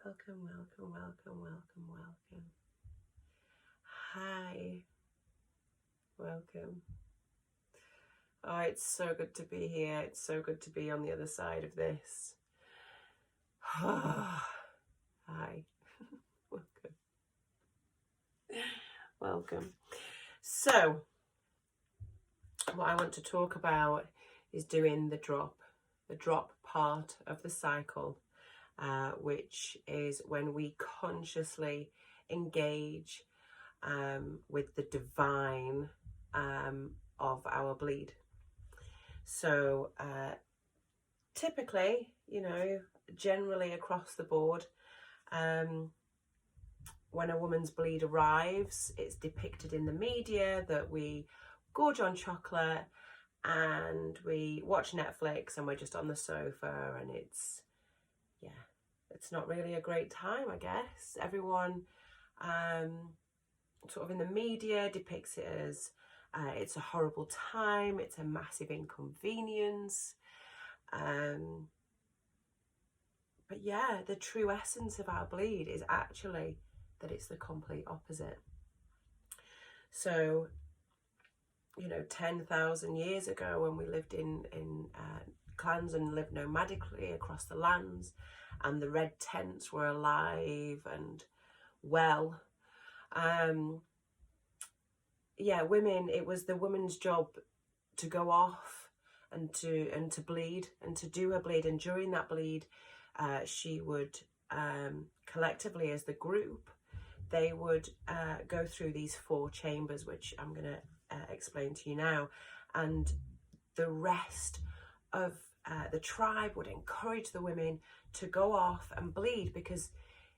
Welcome, welcome, welcome, welcome, welcome. Hi, welcome. Oh, it's so good to be here. It's so good to be on the other side of this. Hi. Welcome. Welcome. So, what I want to talk about is doing the drop part of the cycle, which is when we consciously engage with the divine of our bleed. So typically, generally across the board, when a woman's bleed arrives, it's depicted in the media that we gorge on chocolate and we watch Netflix and we're just on the sofa, and it's not really a great time, I guess. Everyone sort of in the media depicts it as it's a horrible time, it's a massive inconvenience. But yeah, the true essence of our bleed is actually that it's the complete opposite. So, 10,000 years ago, when we lived in clans and lived nomadically across the lands, and the red tents were alive and well, women, it was the woman's job to go off and to bleed and to do her bleed, and during that bleed she would collectively, as the group, they would go through these 4 chambers, which I'm going to explain to you now, and the rest of the tribe would encourage the women to go off and bleed, because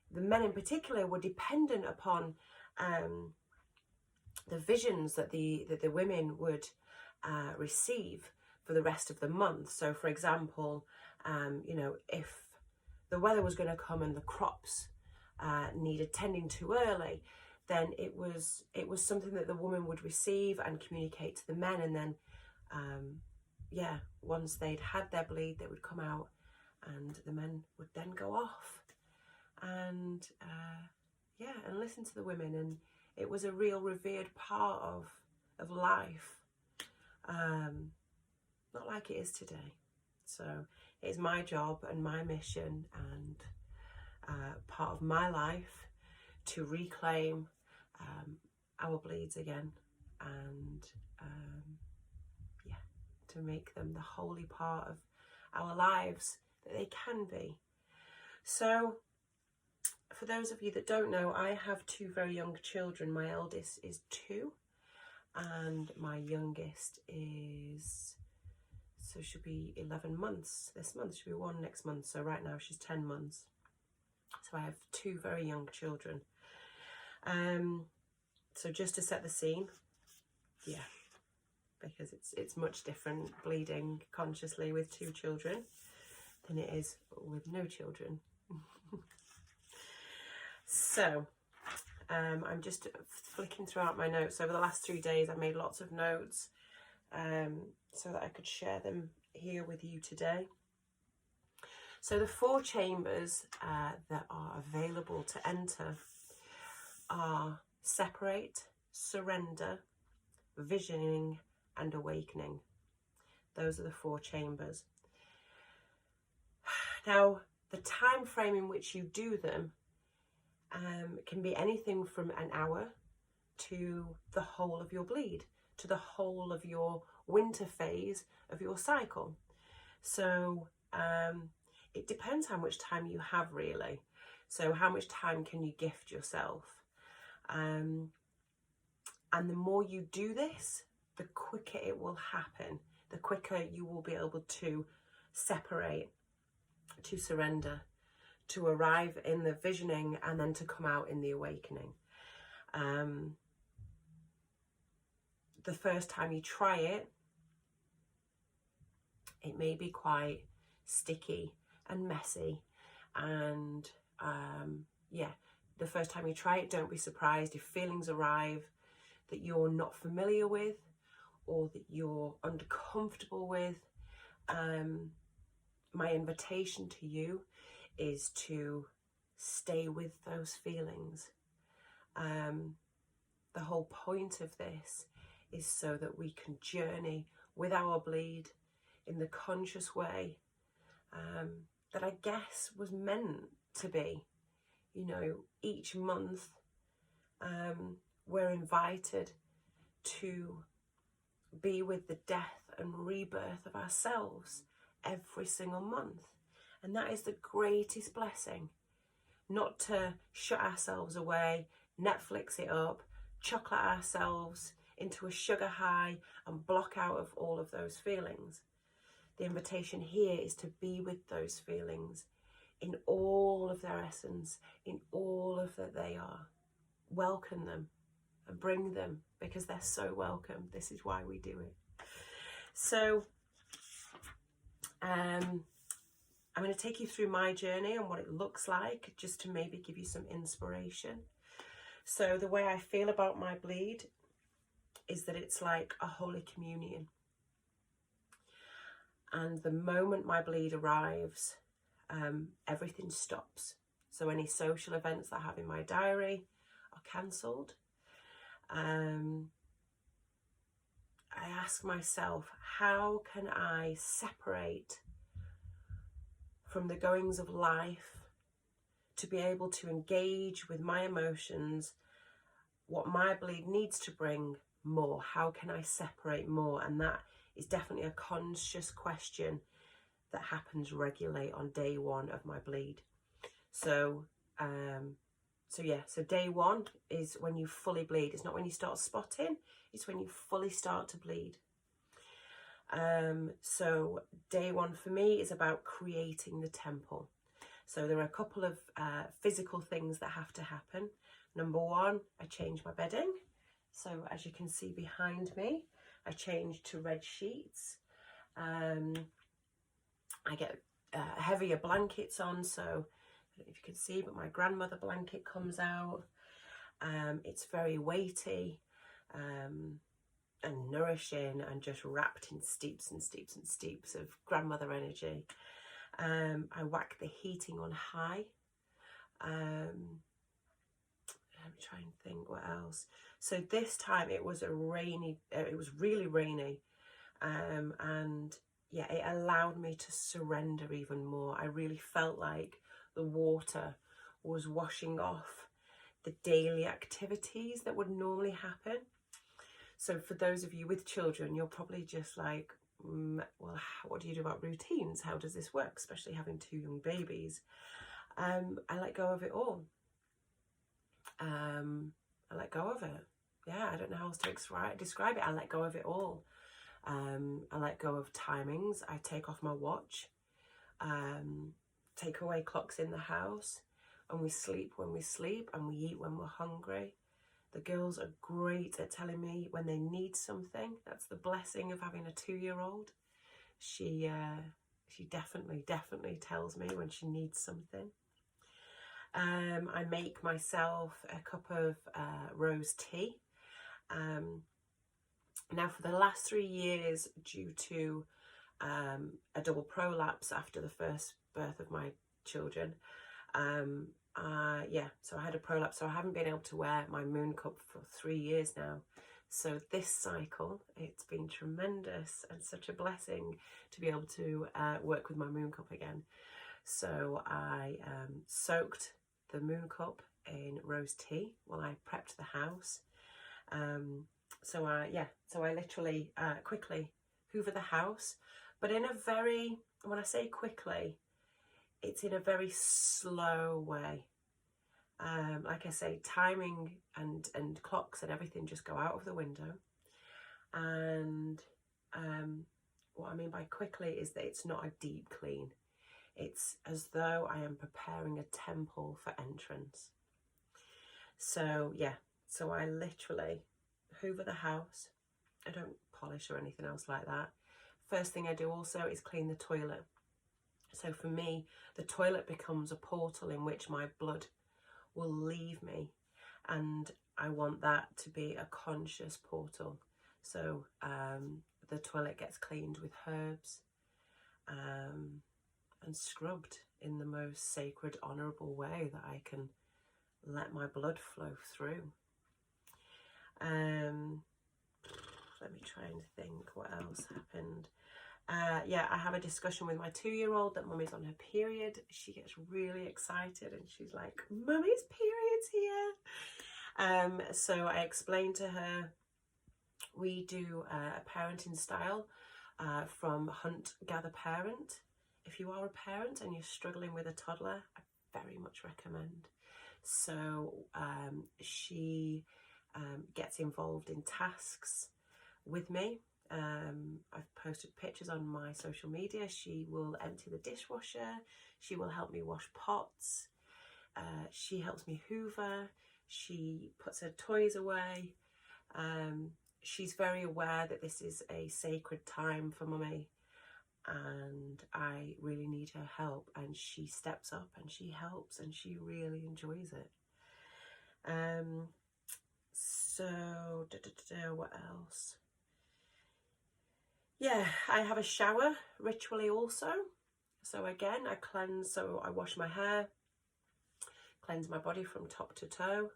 the men in particular were dependent upon the visions that the women would receive for the rest of the month. So, for example, if the weather was going to come and the crops needed tending too early, then it was something that the woman would receive and communicate to the men, and then once they'd had their bleed, they would come out and the men would then go off and and listen to the women, and it was a real revered part of life, not like it is today. So it is my job and my mission and part of my life to reclaim our bleeds again, and to make them the holy part of our lives that they can be. So for those of you that don't know, I have 2 very young children. My eldest is 2 and my youngest she'll be 11 months this month. She'll be 1 next month. So right now she's 10 months. So I have 2 very young children. So just to set the scene, because it's much different bleeding consciously with 2 children than it is with no children. So I'm just flicking throughout my notes. Over the last 3 days, I made lots of notes so that I could share them here with you today. So the 4 chambers that are available to enter are separate, surrender, visioning, and awakening. Those are the 4 chambers. Now, the time frame in which you do them can be anything from an hour to the whole of your bleed, to the whole of your winter phase of your cycle. So it depends how much time you have, really. So how much time can you gift yourself? And the more you do this, the quicker it will happen, the quicker you will be able to separate, to surrender, to arrive in the visioning, and then to come out in the awakening. The first time you try it, it may be quite sticky and messy, and the first time you try it, don't be surprised if feelings arrive that you're not familiar with or that you're uncomfortable with. My invitation to you is to stay with those feelings. The whole point of this is so that we can journey with our bleed in the conscious way that I guess was meant to be. You know, each month we're invited to be with the death and rebirth of ourselves every single month. And that is the greatest blessing. Not to shut ourselves away, Netflix it up, chocolate ourselves into a sugar high and block out of all of those feelings. The invitation here is to be with those feelings in all of their essence, in all of that they are. Welcome them and bring them, because they're so welcome. This is why we do it. So I'm going to take you through my journey and what it looks like, just to maybe give you some inspiration. So the way I feel about my bleed is that it's like a Holy Communion. And the moment my bleed arrives, everything stops. So any social events that I have in my diary are cancelled. I ask myself, how can I separate from the goings of life to be able to engage with my emotions, what my bleed needs to bring more? How can I separate more? And that is definitely a conscious question that happens regularly on day one of my bleed. So day one is when you fully bleed. It's not when you start spotting, it's when you fully start to bleed. So day one for me is about creating the temple. So there are a couple of physical things that have to happen. Number one, I change my bedding. So as you can see behind me, I change to red sheets. I get heavier blankets on, so I don't know if you can see, but my grandmother blanket comes out. It's very weighty and nourishing and just wrapped in steeps and steeps and steeps of grandmother energy. I whack the heating on high. Let me try and think what else. So this time it was it was really rainy, and yeah, it allowed me to surrender even more. I really felt like the water was washing off the daily activities that would normally happen. So for those of you with children, you're probably just like, well, what do you do about routines? How does this work? Especially having two young babies. I let go of it all. I let go of it. Yeah, I don't know how else to describe it. I let go of it all. I let go of timings. I take off my watch. Take away clocks in the house. And we sleep when we sleep, and we eat when we're hungry. The girls are great at telling me when they need something. That's the blessing of having a 2-year-old. She definitely tells me when she needs something. I make myself a cup of rose tea. Now for the last 3 years, due to a double prolapse after the first birth of my children, so I had a prolapse, so I haven't been able to wear my moon cup for 3 years now. So this cycle, it's been tremendous and such a blessing to be able to work with my moon cup again. So I soaked the moon cup in rose tea while I prepped the house. So I literally quickly hoover the house, but in a very, when I say quickly, it's in a very slow way. Like I say, timing and clocks and everything just go out of the window. And what I mean by quickly is that it's not a deep clean. It's as though I am preparing a temple for entrance. So yeah, so I literally hoover the house. I don't polish or anything else like that. First thing I do also is clean the toilet. So for me, the toilet becomes a portal in which my blood will leave me, and I want that to be a conscious portal. So the toilet gets cleaned with herbs and scrubbed in the most sacred, honourable way that I can let my blood flow through. Let me try and think what else happened. Yeah, I have a discussion with my 2-year-old that Mummy's on her period. She gets really excited and she's like, Mummy's period's here. So I explained to her, we do a parenting style from Hunt, Gather, Parent. If you are a parent and you're struggling with a toddler, I very much recommend. So she gets involved in tasks with me. I've posted pictures on my social media. She will empty the dishwasher. She will help me wash pots. She helps me hoover. She puts her toys away. She's very aware that this is a sacred time for Mummy and I really need her help, and she steps up and she helps and she really enjoys it. So what else? Yeah, I have a shower ritually also. So again, I cleanse, so I wash my hair, cleanse my body from top to toe,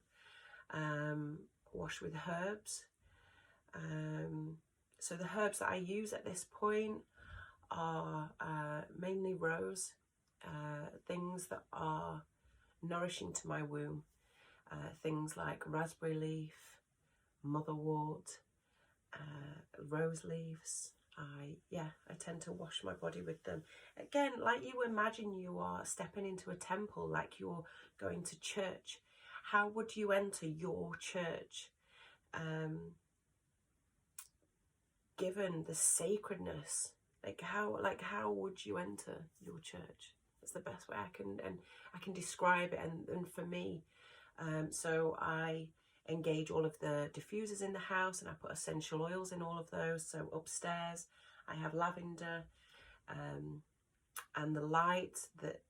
wash with herbs. So the herbs that I use at this point are mainly rose, things that are nourishing to my womb, things like raspberry leaf, motherwort, rose leaves. I tend to wash my body with them. Again, like you imagine you are stepping into a temple, like you're going to church. How would you enter your church? Given the sacredness, how would you enter your church? That's the best way I can describe it. And for me, so I engage all of the diffusers in the house and I put essential oils in all of those. So upstairs I have lavender, and the light that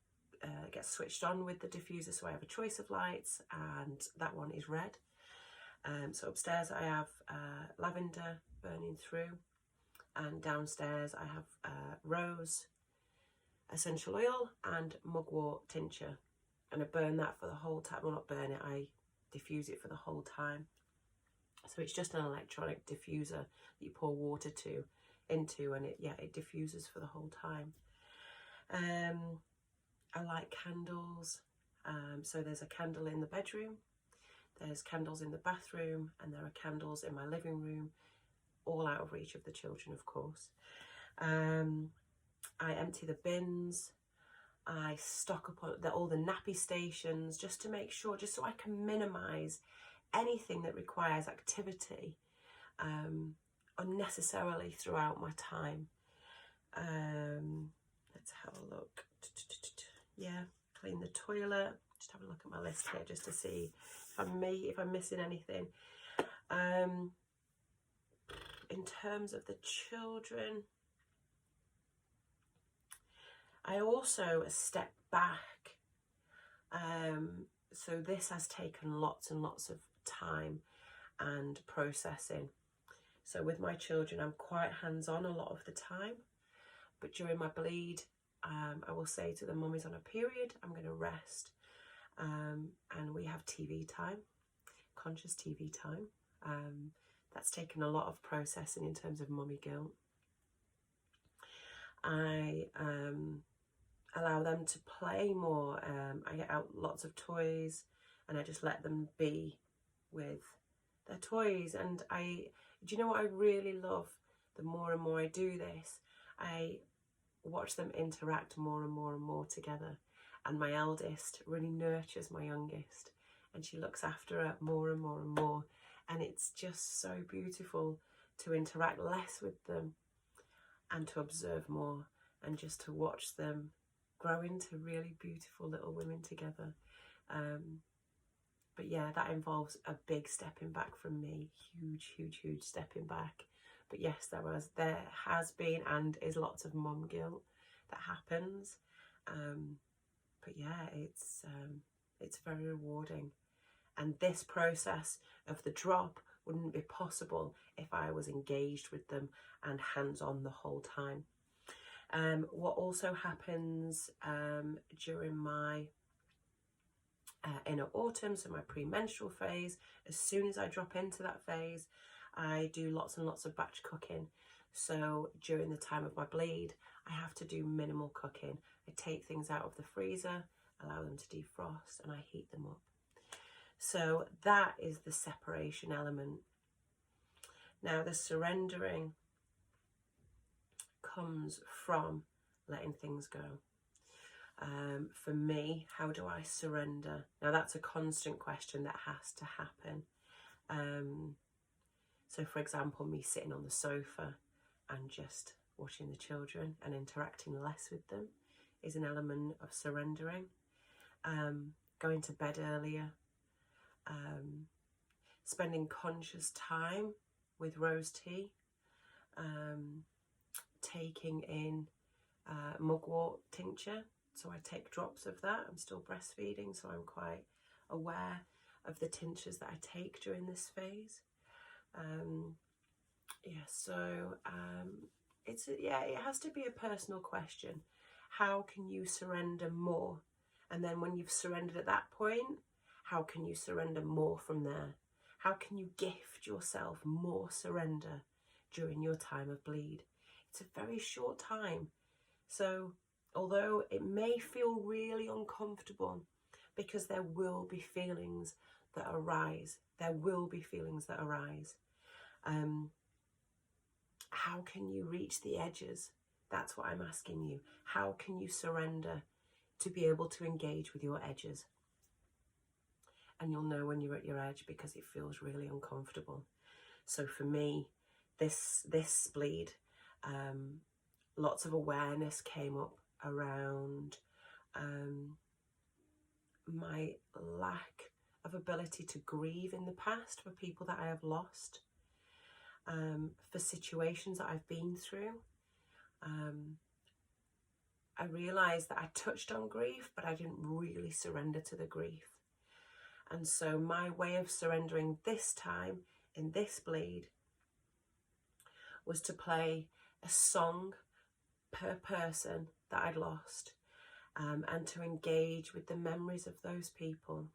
gets switched on with the diffuser. So I have a choice of lights and that one is red. So upstairs I have lavender burning through, and downstairs I have rose essential oil and mugwort tincture, and I burn that for the whole time. Well, not burn it, I diffuse it for the whole time. So it's just an electronic diffuser that you pour water into, and it diffuses for the whole time. I like candles. So there's a candle in the bedroom, there's candles in the bathroom, and there are candles in my living room, all out of reach of the children, of course. I empty the bins. I stock up on all the nappy stations just to make sure, just so I can minimise anything that requires activity unnecessarily throughout my time. Let's have a look. Yeah, clean the toilet. Just have a look at my list here just to see if I'm missing anything. In terms of the children, I also step back. So this has taken lots and lots of time and processing. So with my children, I'm quite hands-on a lot of the time. But during my bleed, I will say to them, Mummy's on a period, I'm going to rest. And we have TV time, conscious TV time. That's taken a lot of processing in terms of mummy guilt. I allow them to play more. I get out lots of toys and I just let them be with their toys. And do you know what I really love? The more and more I do this, I watch them interact more and more and more together. And my eldest really nurtures my youngest, and she looks after her more and more and more. And it's just so beautiful to interact less with them and to observe more, and just to watch them grow into really beautiful little women together. But yeah, that involves a big stepping back from me, huge stepping back. But yes, there has been and is lots of mum guilt that happens. But yeah, it's very rewarding. And this process of the drop wouldn't be possible if I was engaged with them and hands-on the whole time. What also happens during my inner autumn, so my premenstrual phase, as soon as I drop into that phase, I do lots and lots of batch cooking. So during the time of my bleed, I have to do minimal cooking. I take things out of the freezer, allow them to defrost, and I heat them up. So that is the separation element. Now the surrendering comes from letting things go. For me, how do I surrender? Now that's a constant question that has to happen. So for example, me sitting on the sofa and just watching the children and interacting less with them is an element of surrendering. Going to bed earlier, spending conscious time with rose tea, taking in mugwort tincture. So I take drops of that. I'm still breastfeeding, so I'm quite aware of the tinctures that I take during this phase. It has to be a personal question. How can you surrender more? And then when you've surrendered at that point, how can you surrender more from there? How can you gift yourself more surrender during your time of bleed? It's a very short time. So although it may feel really uncomfortable, because there will be feelings that arise. There will be feelings that arise. How can you reach the edges? That's what I'm asking you. How can you surrender to be able to engage with your edges? And you'll know when you're at your edge because it feels really uncomfortable. So for me, this bleed, lots of awareness came up around my lack of ability to grieve in the past for people that I have lost, for situations that I've been through. I realised that I touched on grief, but I didn't really surrender to the grief. And so my way of surrendering this time, in this bleed, was to play a song per person that I'd lost, and to engage with the memories of those people,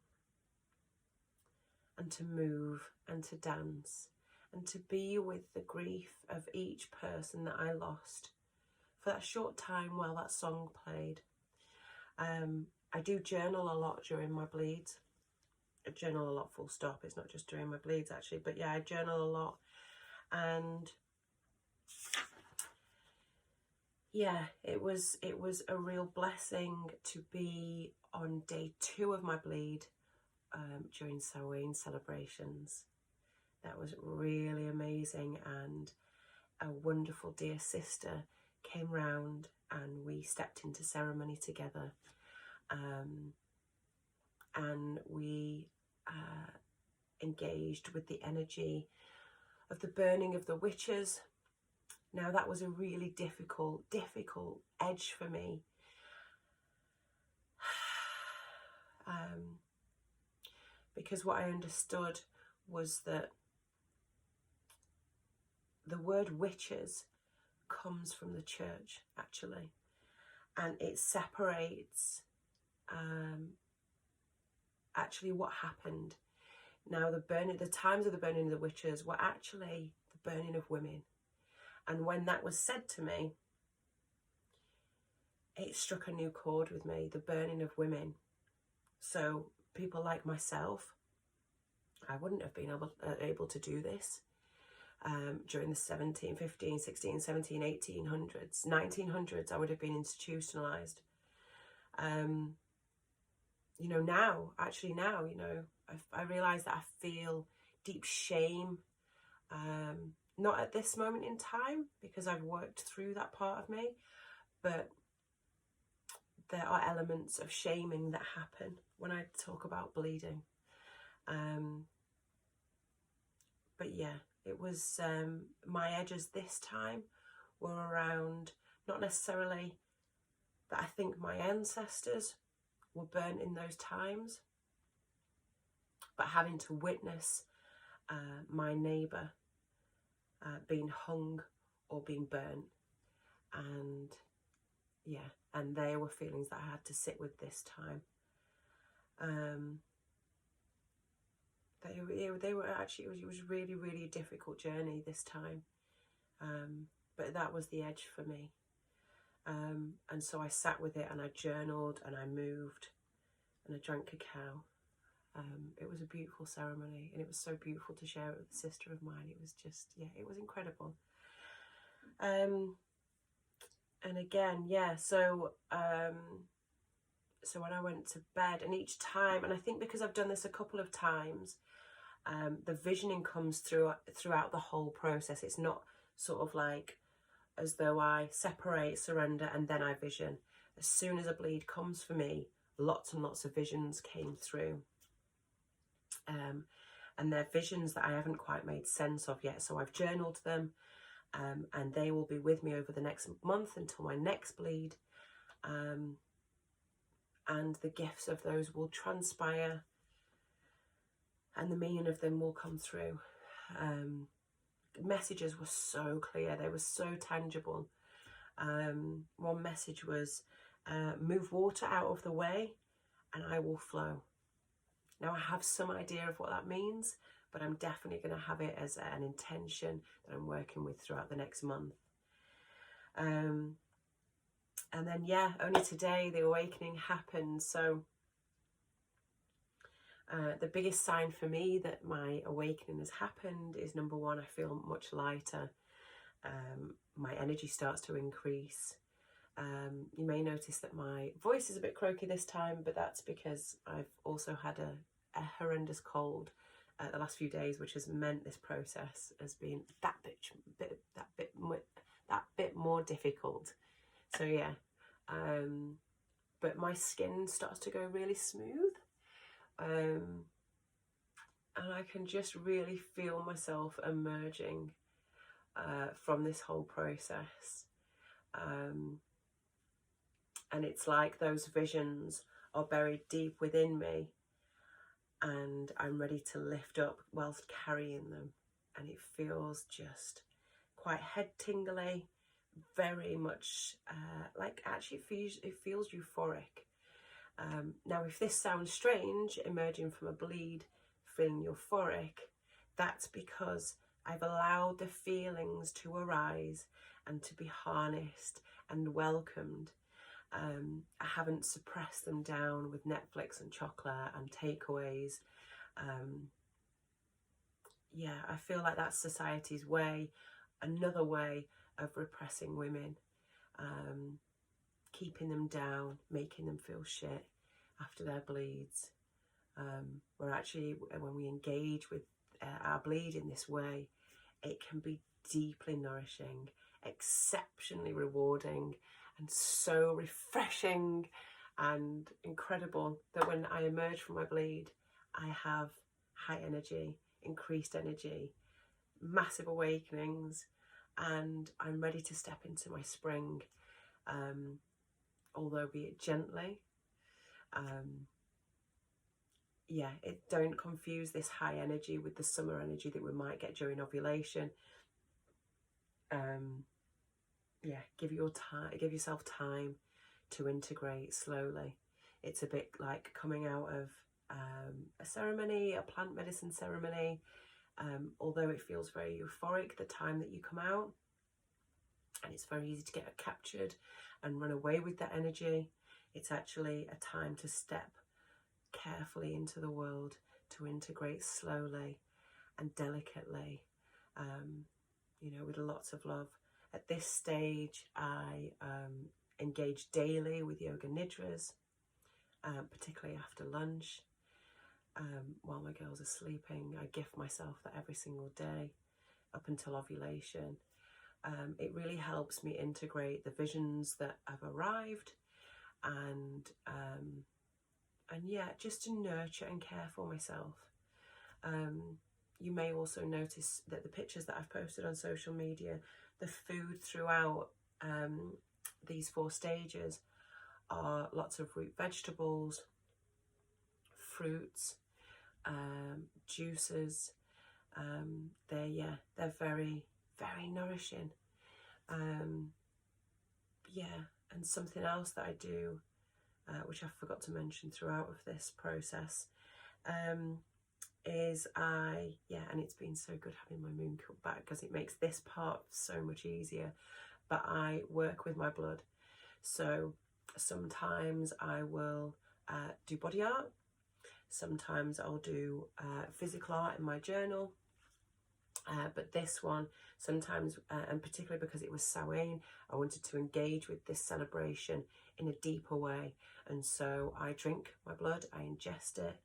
and to move and to dance and to be with the grief of each person that I lost for that short time while that song played. I do journal a lot during my bleeds. I journal a lot full stop. It's not just during my bleeds actually, but yeah, I journal a lot. And yeah, it was a real blessing to be on day 2 of my bleed during Samhain celebrations. That was really amazing, and a wonderful dear sister came round and we stepped into ceremony together, and we engaged with the energy of the burning of the witches. Now that was a really difficult edge for me, because what I understood was that the word witches comes from the church actually, and it separates actually what happened. Now the times of the burning of the witches were actually the burning of women. And when that was said to me, it struck a new chord with me, the burning of women. So people like myself, I wouldn't have been able to do this during the 17, 15, 16, 17, 1800s, 1900s. I would have been institutionalized. Now, I realize that I feel deep shame, not at this moment in time because I've worked through that part of me, but there are elements of shaming that happen when I talk about bleeding. But yeah, it was my edges this time were around, not necessarily that I think my ancestors were burnt in those times, but having to witness my neighbour being hung or being burnt, and yeah, and they were feelings that I had to sit with this time. They were actually, it was really, really a difficult journey this time. But that was the edge for me. And so I sat with it, and I journaled, and I moved, and I drank cacao. It was a beautiful ceremony, and it was so beautiful to share it with a sister of mine. It was just, yeah, it was incredible. And again, yeah, so when I went to bed, and each time, and I think because I've done this a couple of times, the visioning comes throughout the whole process. It's not sort of like as though I separate, surrender, and then I vision. As soon as a bleed comes for me, lots and lots of visions came through. And they're visions that I haven't quite made sense of yet. So I've journaled them, and they will be with me over the next month until my next bleed. And the gifts of those will transpire, and the meaning of them will come through. Messages were so clear, they were so tangible. One message was, move water out of the way and I will flow. Now I have some idea of what that means, but I'm definitely going to have it as an intention that I'm working with throughout the next month. And then, yeah, only today the awakening happened. So the biggest sign for me that my awakening has happened is, number one, I feel much lighter. My energy starts to increase. You may notice that my voice is a bit croaky this time, but that's because I've also had a horrendous cold the last few days, which has meant this process has been that bit more difficult. So yeah, but my skin starts to go really smooth, and I can just really feel myself emerging from this whole process. And it's like those visions are buried deep within me, and I'm ready to lift up whilst carrying them. And it feels just quite head tingly, very much like, actually it feels euphoric. Now, if this sounds strange, emerging from a bleed, feeling euphoric, that's because I've allowed the feelings to arise and to be harnessed and welcomed. I haven't suppressed them down with Netflix and chocolate and takeaways. Yeah, I feel like that's society's way, another way of repressing women, keeping them down, making them feel shit after their bleeds. Where actually, when we engage with our bleed in this way, it can be deeply nourishing, exceptionally rewarding, and so refreshing and incredible that when I emerge from my bleed, I have high energy, increased energy, massive awakenings, and I'm ready to step into my spring, although be it gently. Yeah, don't confuse this high energy with the summer energy that we might get during ovulation. Yeah, give yourself time to integrate slowly. It's a bit like coming out of a ceremony, a plant medicine ceremony. Although it feels very euphoric the time that you come out, and it's very easy to get captured and run away with that energy, it's actually a time to step carefully into the world, to integrate slowly and delicately, with lots of love. At this stage, I engage daily with yoga nidras, particularly after lunch. While my girls are sleeping, I gift myself that every single day up until ovulation. It really helps me integrate the visions that have arrived, and yeah, just to nurture and care for myself. You may also notice that the pictures that I've posted on social media, the food throughout these 4 stages are lots of root vegetables, fruits, juices. They're very, very nourishing. Yeah, And something else that I do, which I forgot to mention throughout of this process, is and it's been so good having my moon cut back because it makes this part so much easier, but I work with my blood. So sometimes I will do body art, sometimes I'll do physical art in my journal, but this one sometimes, and particularly because it was Samhain, I wanted to engage with this celebration in a deeper way, and so I drink my blood, I ingest it.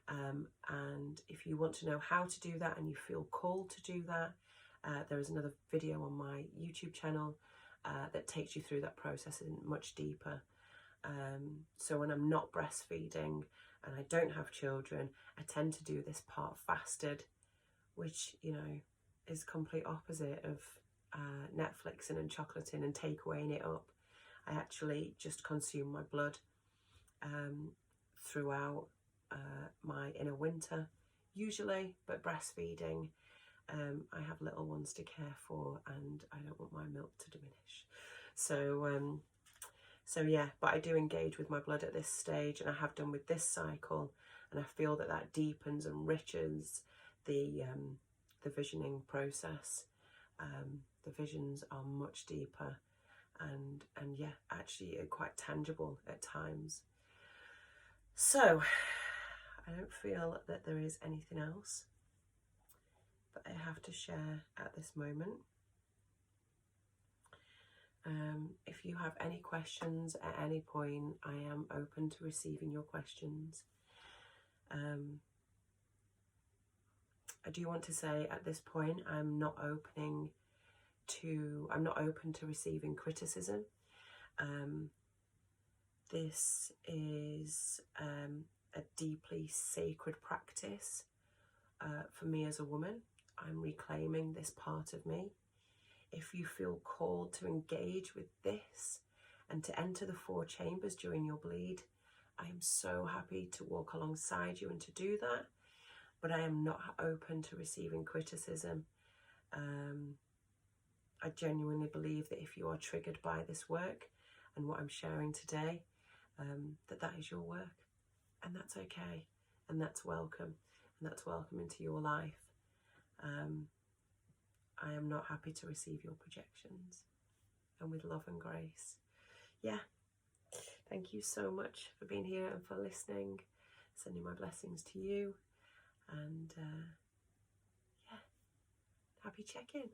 And if you want to know how to do that and you feel called to do that, there is another video on my YouTube channel that takes you through that process in much deeper. So when I'm not breastfeeding and I don't have children, I tend to do this part fasted, which, you know, is complete opposite of Netflixing and chocolating and takeawaying it up. I actually just consume my blood throughout my inner winter, usually, but breastfeeding, I have little ones to care for and I don't want my milk to diminish. So yeah, but I do engage with my blood at this stage, and I have done with this cycle, and I feel that that deepens and enriches the visioning process. The visions are much deeper and yeah, actually quite tangible at times. So I don't feel that there is anything else that I have to share at this moment. If you have any questions at any point, I am open to receiving your questions. I do want to say at this point, I'm not open to receiving criticism. This is a deeply sacred practice for me as a woman. I'm reclaiming this part of me. If you feel called to engage with this and to enter the 4 chambers during your bleed, I am so happy to walk alongside you and to do that, but I am not open to receiving criticism. I genuinely believe that if you are triggered by this work and what I'm sharing today, that is your work, and that's okay, and that's welcome into your life. I am not happy to receive your projections, and with love and grace. Yeah, thank you so much for being here and for listening. Sending my blessings to you, and yeah, happy check-in.